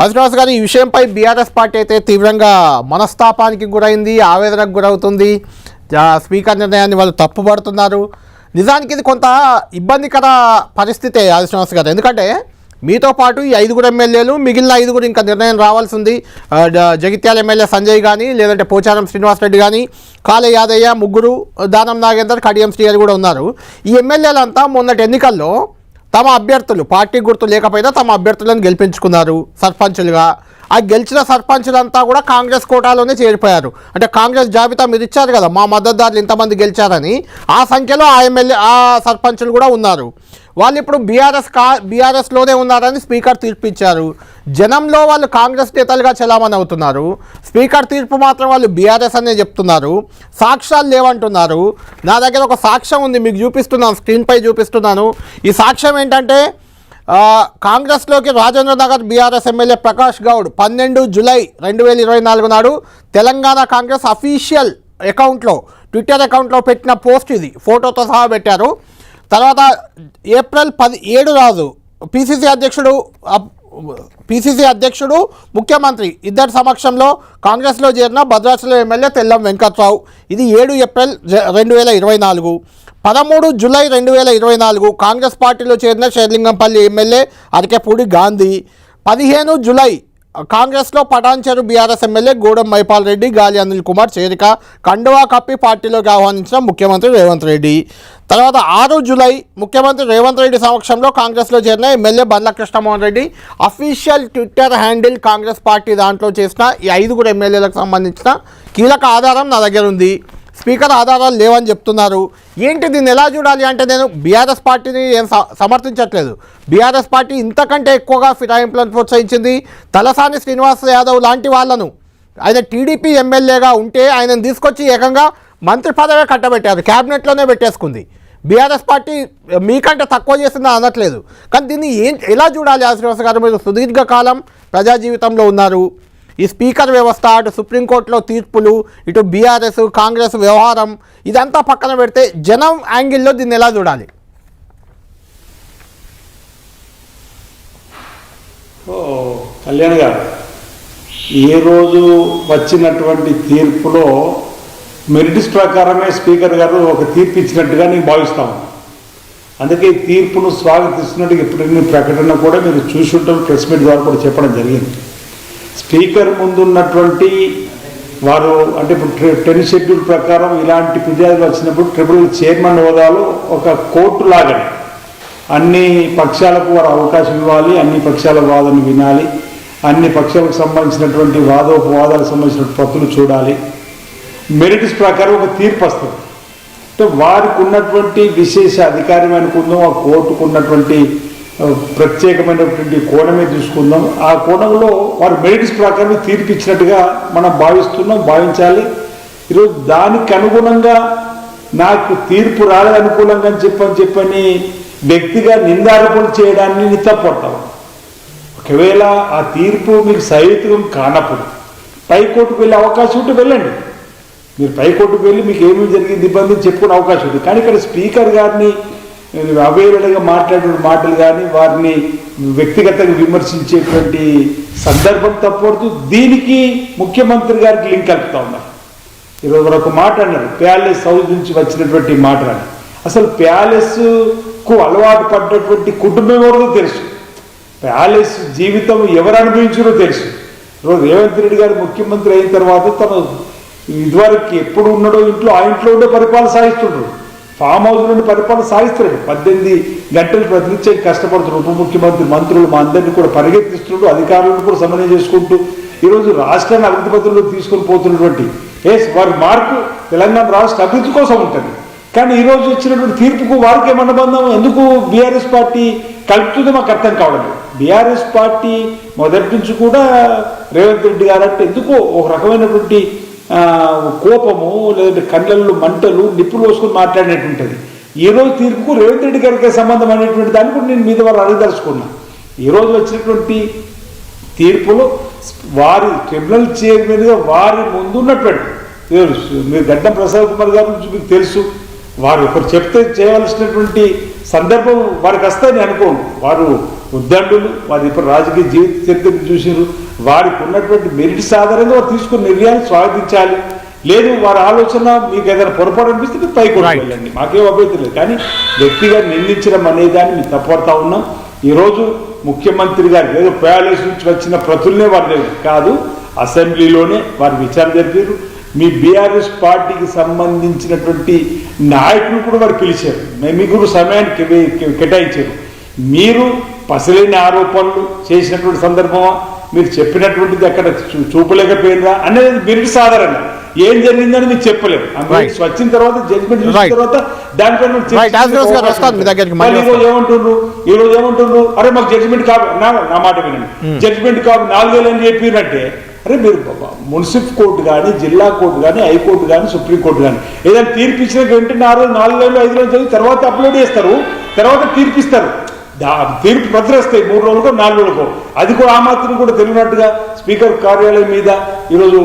శ్రీనివాస్ గారు, ఈ విషయంపై బీఆర్ఎస్ పార్టీ అయితే తీవ్రంగా మనస్తాపానికి గురైంది, ఆవేదనకు గురవుతుంది. స్పీకర్ నిర్ణయాన్ని వాళ్ళు తప్పుపడుతున్నారు. నిజానికి ఇది కొంత ఇబ్బందికర పరిస్థితే శ్రీనివాస్ గారు. ఎందుకంటే మీతో పాటు ఈ 5 ఎమ్మెల్యేలు, మిగిలిన 5 ఇంకా నిర్ణయం రావాల్సి ఉంది. జగిత్యాల ఎమ్మెల్యే సంజయ్ కానీ, లేదంటే పోచారం శ్రీనివాసరెడ్డి కానీ, కాళే యాదయ్య, ముగ్గురు, దానం నాగేందర్, కడియం శ్రీహరి కూడా ఉన్నారు. ఈ ఎమ్మెల్యేలంతా మొన్నటి ఎన్నికల్లో తమ అభ్యర్థులు, పార్టీ గుర్తు లేకపోయినా తమ అభ్యర్థులను గెలిపించుకున్నారు సర్పంచులుగా. ఆ గెలిచిన సర్పంచులంతా కూడా కాంగ్రెస్ కోటాలోనే చేరిపోయారు. అంటే కాంగ్రెస్ జాబితా మీరు ఇచ్చారు కదా, మా మద్దతుదారులు ఇంతమంది గెలిచారని, ఆ సంఖ్యలో ఆ సర్పంచులు కూడా ఉన్నారు. వాళ్ళు ఇప్పుడు బీఆర్ఎస్లోనే ఉన్నారని స్పీకర్ తీర్పు ఇచ్చారు. జనంలో వాళ్ళు కాంగ్రెస్ నేతలుగా చలామణి అవుతున్నారు. స్పీకర్ తీర్పు మాత్రం వాళ్ళు బీఆర్ఎస్ అనే చెప్తున్నారు. సాక్ష్యాలు లేవంటున్నారు. నా దగ్గర ఒక సాక్ష్యం ఉంది, మీకు చూపిస్తున్నాను, స్క్రీన్పై చూపిస్తున్నాను. ఈ సాక్ష్యం ఏంటంటే, కాంగ్రెస్లోకి Rajendra Nagar BRS MLA Prakash Goud 12 July 2024 నాడు తెలంగాణ కాంగ్రెస్ అఫీషియల్ అకౌంట్లో, ట్విట్టర్ అకౌంట్లో పెట్టిన పోస్ట్ ఇది, ఫోటోతో సహా పెట్టారు. తర్వాత ఏప్రిల్ 17 రాజు పిసిసి అధ్యక్షుడు ముఖ్యమంత్రి ఇద్దరి సమక్షంలో కాంగ్రెస్లో చేరిన భద్రాచలం ఎమ్మెల్యే తెల్లం వెంకట్రావు. ఇది 7 ఏప్రిల్ 2024. 13 జూలై 2024 కాంగ్రెస్ పార్టీలో చేరిన షేర్లింగంపల్లి ఎమ్మెల్యే అరకెపూడి గాంధీ. 15 జూలై కాంగ్రెస్లో పటాన్చెరు బీఆర్ఎస్ ఎమ్మెల్యే గూడెం మైపాల్ రెడ్డి, గాలి అనిల్ కుమార్ చేరిక, కండువా కప్పి పార్టీలోకి ఆహ్వానించిన ముఖ్యమంత్రి రేవంత్ రెడ్డి. తర్వాత 6 జూలై ముఖ్యమంత్రి రేవంత్ రెడ్డి సమక్షంలో కాంగ్రెస్లో చేరిన MLA Bandla Krishnamohan Reddy. Official Twitter handle Congress party దాంట్లో చేసిన ఈ 5 ఎమ్మెల్యేలకు సంబంధించిన కీలక ఆధారం నా దగ్గర ఉంది. స్పీకర్ ఆధారాలు లేవని చెప్తున్నారు. ఏంటి దీన్ని ఎలా చూడాలి అంటే, నేను బీఆర్ఎస్ పార్టీని ఏం సమర్థించట్లేదు. బీఆర్ఎస్ పార్టీ ఇంతకంటే ఎక్కువగా ఫిరాయింపులను ప్రోత్సహించింది. తలసాని శ్రీనివాస్ యాదవ్ లాంటి వాళ్ళను, ఆయన టీడీపీ ఎమ్మెల్యేగా ఉంటే ఆయనను తీసుకొచ్చి ఏకంగా మంత్రి పదవే కట్టబెట్టారు, క్యాబినెట్లోనే పెట్టేసుకుంది. బీఆర్ఎస్ పార్టీ మీకంటే తక్కువ చేసిందని అనట్లేదు. కానీ దీన్ని ఎలా చూడాలి శ్రీనివాస్ గారు? మీరు సుదీర్ఘకాలం ప్రజా జీవితంలో ఉన్నారు. ఈ స్పీకర్ వ్యవస్థ, అటు సుప్రీంకోర్టులో తీర్పులు, ఇటు బీఆర్ఎస్ కాంగ్రెస్ వ్యవహారం, ఇదంతా పక్కన పెడితే జనం యాంగిల్లో దీన్ని ఎలా చూడాలి? కళ్యాణ్ గారు, ఏ రోజు వచ్చినటువంటి తీర్పులో మెరిట్స్ ప్రకారమే స్పీకర్ గారు ఒక తీర్పు ఇచ్చినట్టుగా నేను భావిస్తాను. అందుకే ఈ తీర్పును స్వాగతిస్తున్నట్టుగా ఎప్పుడైనా ప్రకటన కూడా మీరు చూసి ఉంటారు, ప్రెస్ మీట్ ద్వారా కూడా చెప్పడం జరిగింది. స్పీకర్ ముందున్నటువంటి వారు, అంటే ఇప్పుడు 10 షెడ్యూల్ ప్రకారం ఇలాంటి ఫిర్యాదులు వచ్చినప్పుడు ట్రిబ్యునల్ చైర్మన్ హోదాలో ఒక కోర్టు లాగానే అన్ని పక్షాలకు వారు అవకాశం ఇవ్వాలి, అన్ని పక్షాల వాదన వినాలి, అన్ని పక్షాలకు సంబంధించినటువంటి వాదోపవాదాలకు సంబంధించిన పత్రులు చూడాలి. మెరిట్స్ ప్రకారం ఒక తీర్పు వస్తుంది. అంటే వారికి ఉన్నటువంటి విశేష అధికారం అనుకుందాం, ఆ కోర్టుకు ఉన్నటువంటి ప్రత్యేకమైనటువంటి కోణమే చూసుకుందాం. ఆ కోణంలో వారు మెరిట్స్ ప్రకారం తీర్పు ఇచ్చినట్టుగా మనం భావించాలి. ఈరోజు దానికి అనుగుణంగా నాకు తీర్పు రాలేదనుకూలంగా చెప్పని వ్యక్తిగా నిందారోపణలు చేయడాన్ని తప్పడతాం. ఒకవేళ ఆ తీర్పు మీకు సహితం కానప్పుడు పైకోర్టుకు వెళ్ళే అవకాశం ఉంటే వెళ్ళండి. మీరు పైకోర్టుకు వెళ్ళి మీకు ఏమేమి జరిగింది ఇబ్బంది చెప్పుకునే అవకాశం ఉంది. కానీ ఇక్కడ స్పీకర్ గారిని అవేళగా మాట్లాడిన మాటలు కానీ, వారిని వ్యక్తిగతంగా విమర్శించేటువంటి సందర్భం తప్పకూడదు. దీనికి ముఖ్యమంత్రి గారికి లింక్ కలుపుతా ఉన్నారు. ఈరోజు ఒక మాట అన్నారు, ప్యాలెస్ హౌస్ నుంచి వచ్చినటువంటి మాట అని. అసలు ప్యాలెస్కు అలవాటు పడ్డటువంటి కుటుంబం ఎవరో తెలుసు, ప్యాలెస్ జీవితం ఎవరు అనుభవించారో తెలుసు. ఈరోజు రేవంత్ రెడ్డి గారు ముఖ్యమంత్రి అయిన తర్వాత తను ఇదివరకు ఎప్పుడు ఉన్నాడో ఇంట్లో, ఆ ఇంట్లో ఉండే పరిపాలన సాగిస్తుండ్రు, ఫామ్ హౌస్ నుండి పరిపాలన సాగిస్తున్నాడు. 18 గంటలు ప్రతినిత్యం కష్టపడుతున్నారు. ఉప ముఖ్యమంత్రి, మంత్రులు మా అందరినీ కూడా పరిగెత్తిస్తుంటూ, అధికారులను కూడా సమన్వయం చేసుకుంటూ ఈరోజు రాష్ట్రాన్ని అభివృద్ధి పథంలో తీసుకొని పోతున్నటువంటి వారి మార్పు తెలంగాణ రాష్ట్ర అభివృద్ధి కోసం ఉంటుంది. కానీ ఈరోజు వచ్చినటువంటి తీర్పుకు వారికి ఏమన్నా బంధం? ఎందుకు బీఆర్ఎస్ పార్టీ కలుపుతుందో మాకు అర్థం కావడం లేదు. బీఆర్ఎస్ పార్టీ మొదటి నుంచి కూడా రేవంత్ రెడ్డి గారు అంటే ఎందుకో ఒక రకమైనటువంటి కోపము, లేదంటే కళ్ళల్లో మంటలు, నిప్పులు వేసుకొని మాట్లాడినటువంటిది. ఈరోజు తీర్పుకు రేవంత్ రెడ్డి గారికి సంబంధం అనేటువంటి దాన్ని కూడా నేను మీద వారు అడగదలుచుకున్నాను. ఈరోజు వచ్చినటువంటి తీర్పులో వారి ట్రిబ్యునల్ చైర్మన్గా వారి ముందున్నటువంటి మీరు గడ్డం ప్రసాద్ కుమార్ గారి నుంచి మీకు తెలుసు, వారు ఒకరు చెప్తే చేయవలసినటువంటి సందర్భం వారికి వస్తాయని అనుకోండి. వారు ఉద్దండులు, వారి ఇప్పుడు రాజకీయ జీవిత చరిత్రను చూసినారు. వారికి ఉన్నటువంటి మెరిట్స్ ఆధారంగా వారు తీసుకున్న నిర్ణయాన్ని స్వాగతించాలి. లేదు వారి ఆలోచన మీకు ఏదైనా పొరపాటు అనిపిస్తే పైకి వెళ్ళండి, మాకేం అభ్యంతరం లేదు. కానీ వ్యక్తిగా నిందించడం అనేదాన్ని మేము తప్పడతా ఉన్నాం. ఈరోజు ముఖ్యమంత్రి గారు ఏదో ప్యాలెస్ నుంచి వచ్చిన ప్రతులనే వారు కాదు, అసెంబ్లీలోనే వారు విచారణ జరిపారు. మీ బీఆర్ఎస్ పార్టీకి సంబంధించినటువంటి నాయకులు కూడా వారు పిలిచారు, మీకు కూడా సమయాన్ని కేటాయించారు. మీరు పసలేని ఆరోపణలు చేసినటువంటి సందర్భమా, మీరు చెప్పినటువంటిది అక్కడ చూపలేకపోయిందా అనేది మెరిట్ సాధారణంగా ఏం జరిగిందని మీకు చెప్పలేము. వచ్చిన తర్వాత జడ్జిమెంట్ చూసిన తర్వాత దానిపైన ఈ రోజు ఏమంటున్నారు, అరే మాకు జడ్జిమెంట్ కాదు, నా మాట వినండి, జడ్జిమెంట్ కాదు 4 వేలు అని చెప్పినట్టే. అరే మీరు మున్సిపల్ కోర్టు కానీ, జిల్లా కోర్టు కానీ, హైకోర్టు కానీ, సుప్రీంకోర్టు కానీ ఏదైనా తీర్పు ఇచ్చిన వెంటనే 4 వేలు 5 వేలు చదివి తర్వాత అప్లోడ్ చేస్తారు, తర్వాత తీర్పిస్తారు. తీర్పు ప్రతులు వస్తాయి 3 రోజులకో 4 రోజులకో. అది కూడా ఆ మాత్రం కూడా తెలియనట్టుగా స్పీకర్ కార్యాలయం మీద ఈరోజు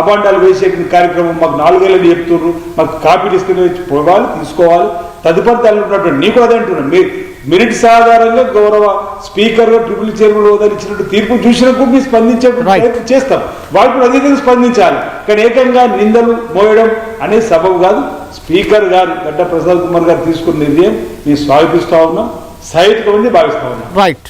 అబాండాలు వేసే కార్యక్రమం మాకు 4 వేలని చెప్తున్నారు, మాకు కాపీలు ఇస్తే పోవాలి, తీసుకోవాలి. తదుపరి దానిలో ఉన్నటువంటి నీకు అదే అంటున్నాను, మెరిట్స్ ఆధారంగా గౌరవ స్పీకర్ ట్రిపుల్ చైర్మన్ హోదాలు ఇచ్చినట్టు తీర్పు చూసినప్పుడు మీరు స్పందించే ప్రయత్నం చేస్తాం, వాళ్ళు కూడా అదే స్పందించాలి. కానీ ఏకంగా నిందలు మోయడం అనేది సబబు కాదు. స్పీకర్ గారు గడ్డ ప్రసాద్ కుమార్ గారు తీసుకున్న నిర్ణయం మేము స్వాగతిస్తూ ఉన్నాం, సహితంగా భావిస్తా ఉన్నాం. రైట్.